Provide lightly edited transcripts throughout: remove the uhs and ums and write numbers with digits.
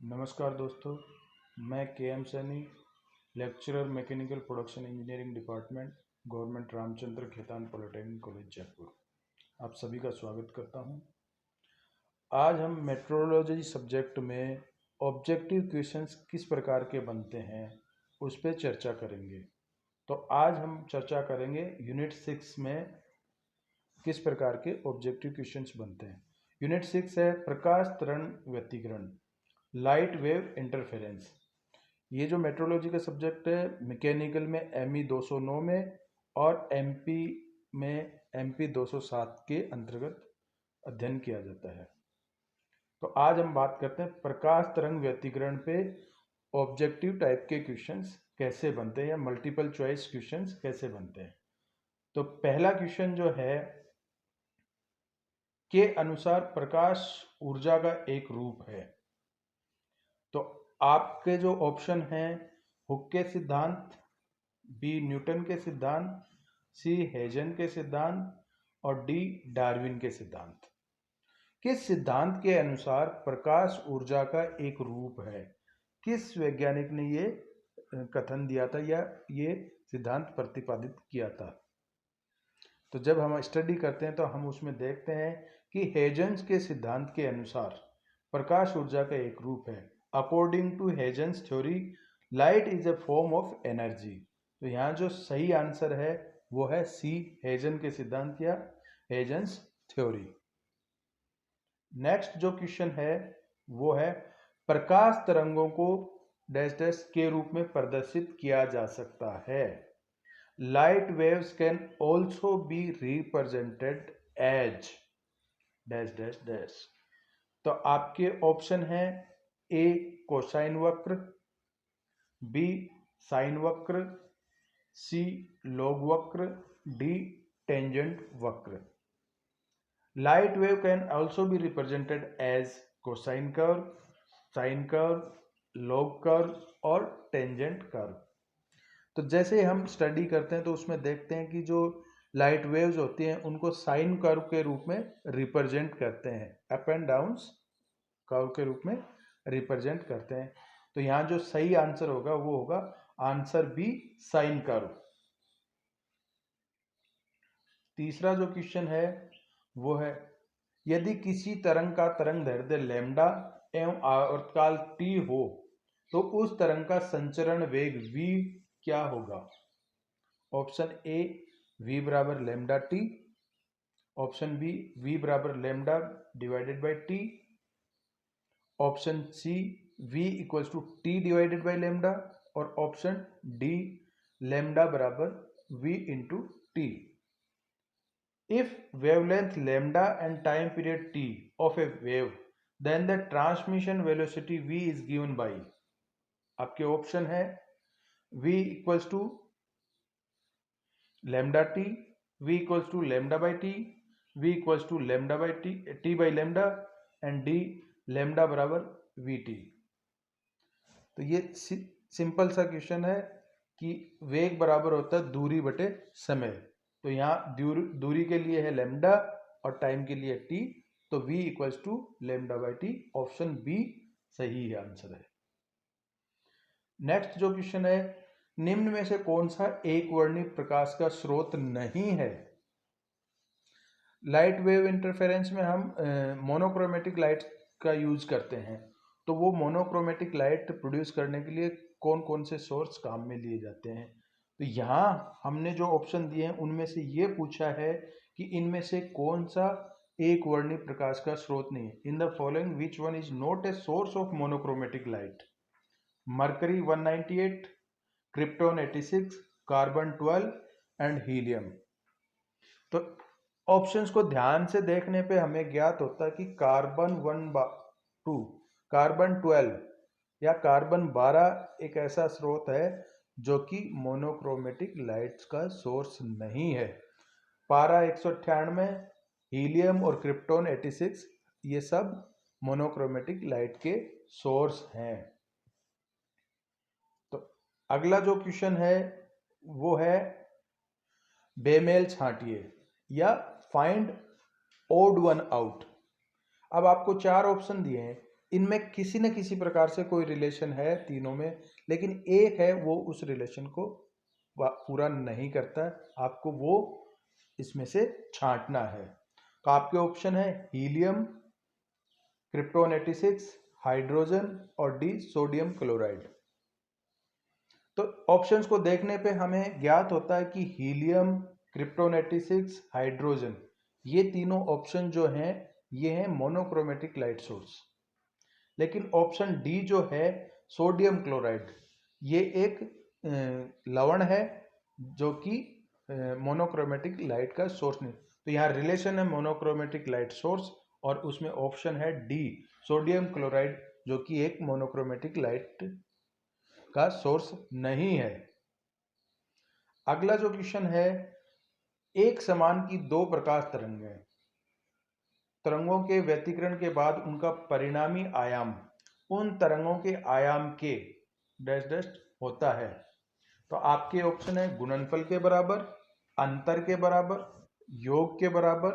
नमस्कार दोस्तों, मैं K M Saini, lecturer mechanical production engineering department, government Ramchandra Khetan polytechnic college Jaipur, आप सभी का स्वागत करता हूं। आज हम मेट्रोलॉजी सब्जेक्ट में ऑब्जेक्टिव क्वेश्चंस किस प्रकार के बनते हैं उस पर चर्चा करेंगे। तो आज हम चर्चा करेंगे यूनिट 6 में किस प्रकार के ऑब्जेक्टिव क्वेश्चंस बनते हैं। यूनिट 6 है प्रकाश तरंग व्यतिकरण, लाइट वेव इंटरफेरेंस। ये जो मेट्रोलॉजी का सब्जेक्ट है मैकेनिकल में ME 209 में और MP में MP 207 के अंतर्गत अध्ययन किया जाता है। तो आज हम बात करते हैं प्रकाश तरंग व्यतिकरण पे ऑब्जेक्टिव टाइप के क्वेश्चंस कैसे बनते हैं या मल्टीपल चॉइस क्वेश्चंस कैसे बनते हैं। तो पहला क्वेश्चन जो है के अनुसार प्रकाश ऊर्जा का एक रूप है। तो आपके जो ऑप्शन हैं हुक के सिद्धांत, बी न्यूटन के सिद्धांत, सी हेजन के सिद्धांत और डी डार्विन के सिद्धांत। किस सिद्धांत के अनुसार प्रकाश ऊर्जा का एक रूप है? किस वैज्ञानिक ने ये कथन दिया था या ये सिद्धांत प्रतिपादित किया था? तो जब हम स्टडी करते हैं तो हम उसमें देखते हैं कि हेजन्स के सिद्धांत के अनुसार प्रकाश ऊर्जा का एक रूप है। According to Huygens theory light is a form of energy. तो यहाँ जो सही आंसर है वो है सी, हेजन के सिद्धांत या हेजन्स थ्योरी। नेक्स्ट जो क्वेश्चन है वो है प्रकाश तरंगों को डैश डैश के रूप में प्रदर्शित किया जा सकता है। Light waves can also be represented as dash dash dash. तो आपके ऑप्शन है ए कोसाइन वक्र, बी साइन वक्र, सी लॉग वक्र, डी टेंजेंट वक्र। Light wave can also be represented as cosine curve, sine curve, log curve और tangent curve. तो जैसे हम स्टडी करते हैं तो उसमें देखते हैं कि जो लाइट वेव्स होती हैं उनको साइन कर्व के रूप में रिप्रेजेंट करते हैं, अप एंड डाउन कर्व के रूप में रिप्रेजेंट करते हैं। तो यहाँ जो सही आंसर होगा वो होगा आंसर बी, साइन कर्व। तीसरा जो क्वेश्चन है वो है यदि किसी तरंग का तरंग दैर्ध्य लैम्डा एवं आवर्तकाल t हो तो उस तरंग का संचरण वेग v क्या होगा? ऑप्शन ए v बराबर lambda T, option B v बराबर lambda divided by T, option C v equals to T divided by lambda और ऑप्शन डी लैम्डा बराबर v into T. If wavelength lambda and time period t of a wave, then the transmission velocity v is given by, आपके option है v equals to lambda T, v equals to lambda by T, v equals to lambda by T, t by lambda and d lambda बराबर V T. तो ये simple सा question है कि वेग बराबर होता है दूरी बटे समय। तो यहाँ दूरी के लिए है लैम्डा और टाइम के लिए टी, तो v equals to lambda by T, option B सही आंसर है। नेक्स्ट जो क्वेश्चन है निम्न में से कौन सा एक वर्णी प्रकाश का स्रोत नहीं है? लाइट वेव इंटरफेरेंस में हम मोनोक्रोमेटिक लाइट का यूज करते हैं। तो वो मोनोक्रोमेटिक लाइट प्रोड्यूस करने के लिए कौन कौन से सोर्स काम में लिए जाते हैं? तो यहाँ हमने जो ऑप्शन दिए हैं उनमें से ये पूछा है कि इनमें से कौन सा एक वर्णी प्रकाश का स्रोत नहीं है। In the following which one is not a source of monochromatic light? Mercury 198, krypton 86, carbon 12 and helium. तो ऑप्शंस को ध्यान से देखने पे हमें ज्ञात होता है कि कार्बन 2, कार्बन 12 या कार्बन 12 एक ऐसा स्रोत है जो कि मोनोक्रोमेटिक लाइट्स का सोर्स नहीं है। पारा 198, हीलियम और क्रिप्टॉन 86 ये सब मोनोक्रोमेटिक लाइट के सोर्स हैं। तो अगला जो क्वेश्चन है वो है बेमेल छांटिए या फाइंड ओड वन आउट। अब आपको चार ऑप्शन दिए हैं, इनमें किसी न किसी प्रकार से कोई रिलेशन है तीनों में, लेकिन एक है वो उस रिलेशन को पूरा नहीं करता, आपको वो इसमें से छांटना है। तो आपके ऑप्शन है हीलियम, क्रिप्टोन 86, हाइड्रोजन और डी सोडियम क्लोराइड। तो ऑप्शंस को देखने पे हमें ज्ञात होता है कि हीलियम, क्रिप्टोन 86, हाइड्रोजन, ये तीनों ऑप्शन जो हैं ये हैं मोनोक्रोमेटिक लाइट सोर्स। लेकिन ऑप्शन डी जो है सोडियम क्लोराइड, ये एक लवण है जो कि मोनोक्रोमेटिक लाइट का सोर्स नहीं। तो यहाँ रिलेशन है मोनोक्रोमेटिक लाइट सोर्स, और उसमें ऑप्शन है डी सोडियम क्लोराइड, जो कि एक मोनोक्रोमेटिक लाइट का सोर्स नहीं है। अगला जो क्वेश्चन है, एक समान की दो प्रकाश तरंगें, तरंगों के व्यतिकरण के बाद उनका परिणामी आयाम उन तरंगों के आयाम के डैश डैश होता है। तो आपके ऑप्शन है गुणनफल के बराबर, अंतर के बराबर, योग के बराबर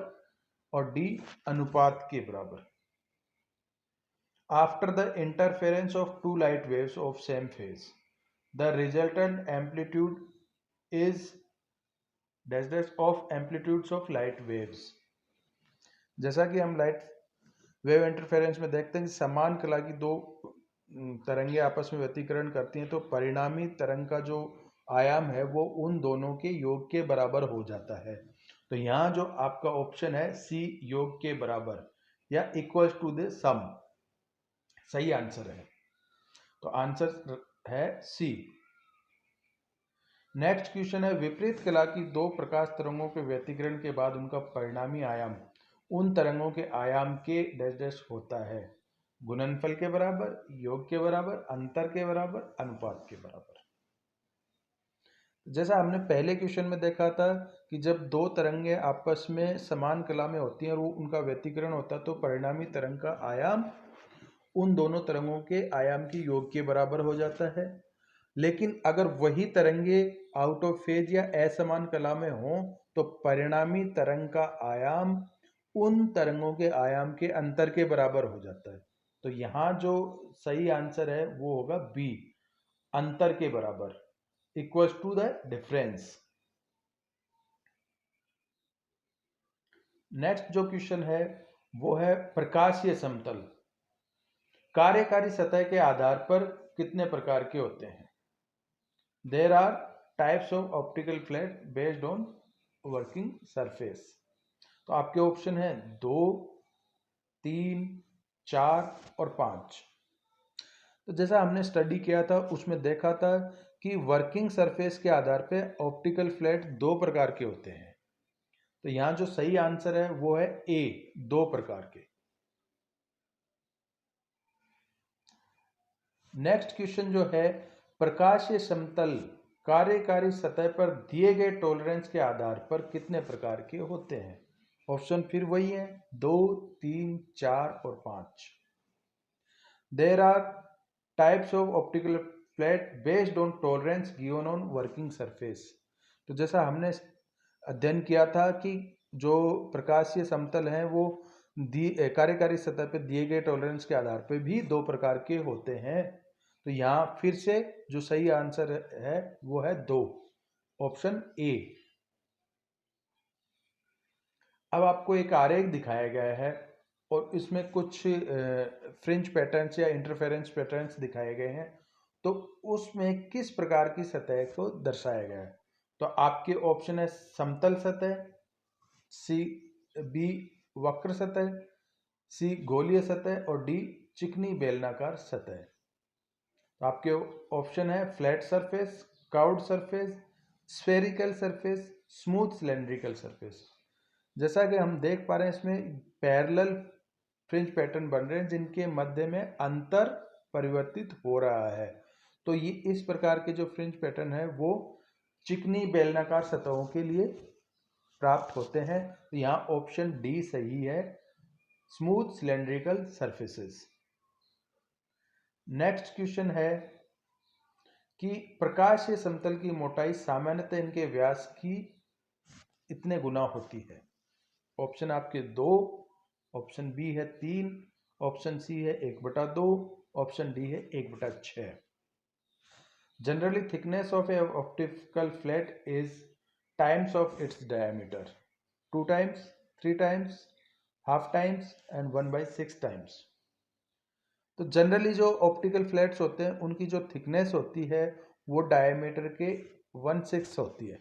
और डी अनुपात के बराबर। After the interference of two light waves of same phase, the resultant amplitude is dash dash of amplitudes of light waves. जैसा कि हम लाइट वेव इंटरफेरेंस में देखते हैं कि समान कला की दो तरंगे आपस में व्यतिकरण करती हैं, तो परिणामी तरंग का जो आयाम है वो उन दोनों के योग के बराबर हो जाता है। तो यहाँ जो आपका ऑप्शन है सी योग के बराबर या इक्वल टू द सम, सही आंसर है। तो आंसर है सी। नेक्स्ट क्वेश्चन है, विपरीत कला की दो प्रकाश तरंगों के व्यतिकरण के बाद उनका परिणामी आयाम उन तरंगों के आयाम के डैश डैश होता है। गुणनफल के बराबर, योग के बराबर, अंतर के बराबर, अनुपात के बराबर। जैसा हमने पहले क्वेश्चन में देखा था कि जब दो तरंगें आपस में समान कला में होती हैं और वो उनका व्यतिकरण होता है, तो परिणामी तरंग का आयाम उन दोनों तरंगों के आयाम के योग के बराबर हो जाता है। लेकिन अगर वही तरंगे आउट ऑफ फेज या असमान कला में हों, तो परिणामी तरंग का आयाम उन तरंगों के आयाम के अंतर के बराबर हो जाता है। तो यहाँ जो सही आंसर है वो होगा बी, अंतर के बराबर, equals to the difference. Next जो क्वेश्चन है वो है प्रकाशीय समतल कार्यकारी सतह के आधार पर कितने प्रकार के होते हैं। There are types of optical flat based on working surface. तो आपके ऑप्शन है 2, 3, 4 और 5। तो जैसा हमने स्टडी किया था उसमें देखा था कि वर्किंग सरफेस के आधार पे ऑप्टिकल फ्लैट दो प्रकार के होते हैं। तो यहाँ जो सही आंसर है वो है ए, दो प्रकार के। नेक्स्ट क्वेश्चन जो है, प्रकाशीय समतल कार्यकारी सतह पर दिए गए टॉलरेंस के आधार पर कितने प्रकार के होते हैं। ऑप्शन फिर वही है 2, 3, 4 और 5। There are types of optical flat based on tolerance given on working surface. तो जैसा हमने अध्ययन किया था कि जो प्रकाशीय समतल हैं वो कार्यकारी सतह पर दिए गए टॉलरेंस के आधार पर भी दो प्रकार के होते हैं। तो यहाँ फिर से जो सही आंसर है वो है 2, ऑप्शन ए। अब आपको एक आरेख दिखाया गया है और इसमें कुछ फ्रिंज पैटर्न्स या इंटरफेरेंस पैटर्न्स दिखाए गए हैं। तो उसमें किस प्रकार की सतह को दर्शाया गया है। तो आपके ऑप्शन है समतल सतह, सी बी वक्र सतह, सी गोलीय सतह और डी चिकनी बेलनाकार सतह। तो आपके ऑप्शन है flat surface, curved surface, spherical surface, smooth cylindrical surface. जैसा कि हम देख पा रहे हैं इसमें पैरेलल फ्रिंज पैटर्न बन रहे हैं जिनके मध्य में अंतर परिवर्तित हो रहा है। तो ये इस प्रकार के जो फ्रिंज पैटर्न है वो चिकनी बेलनाकार सतहों के लिए प्राप्त होते हैं। तो यहाँ ऑप्शन डी सही है, smooth cylindrical surfaces. Next question है कि प्रकाशीय समतल की मोटाई सामान्यतः इनके व्यास की इतने गुना होती है। ऑप्शन आपके 2, ऑप्शन बी है 3 ऑप्शन सी है 1/2, ऑप्शन डी है 1/6। Generally thickness of A optical flat is times of its diameter, 2 times, 3 times, half times and 1/6 times. तो जनरली जो ऑप्टिकल फ्लैट्स होते हैं उनकी जो थिकनेस होती है वो डायमीटर के 1/6 होती है,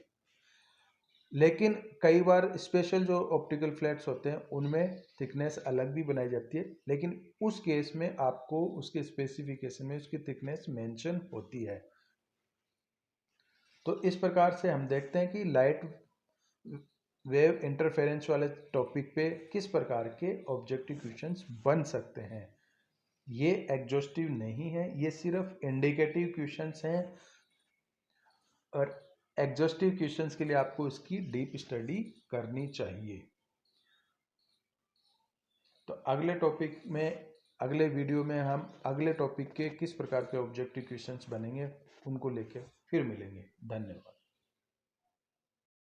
लेकिन कई बार स्पेशल जो ऑप्टिकल फ्लैट्स होते हैं उनमें थिकनेस अलग भी बनाई जाती है, लेकिन उस केस में आपको उसके स्पेसिफिकेशन में उसकी थिकनेस मेंशन होती है। तो इस प्रकार से हम देखते हैं कि लाइट वेव इंटरफेरेंस वाले टॉपिक पे किस प्रकार के ऑब्जेक्टिव क्वेश्चंस बन सकते हैं। ये एग्जॉस्टिव नहीं है, ये सिर्फ इंडिकेटिव क्वेश्चंस हैं और एग्जॉस्टिव क्वेश्चंस के लिए आपको इसकी डीप स्टडी करनी चाहिए। तो अगले टॉपिक में, अगले वीडियो में हम अगले टॉपिक के किस प्रकार के ऑब्जेक्टिव क्वेश्चंस बनेंगे उनको लेकर फिर मिलेंगे। धन्यवाद।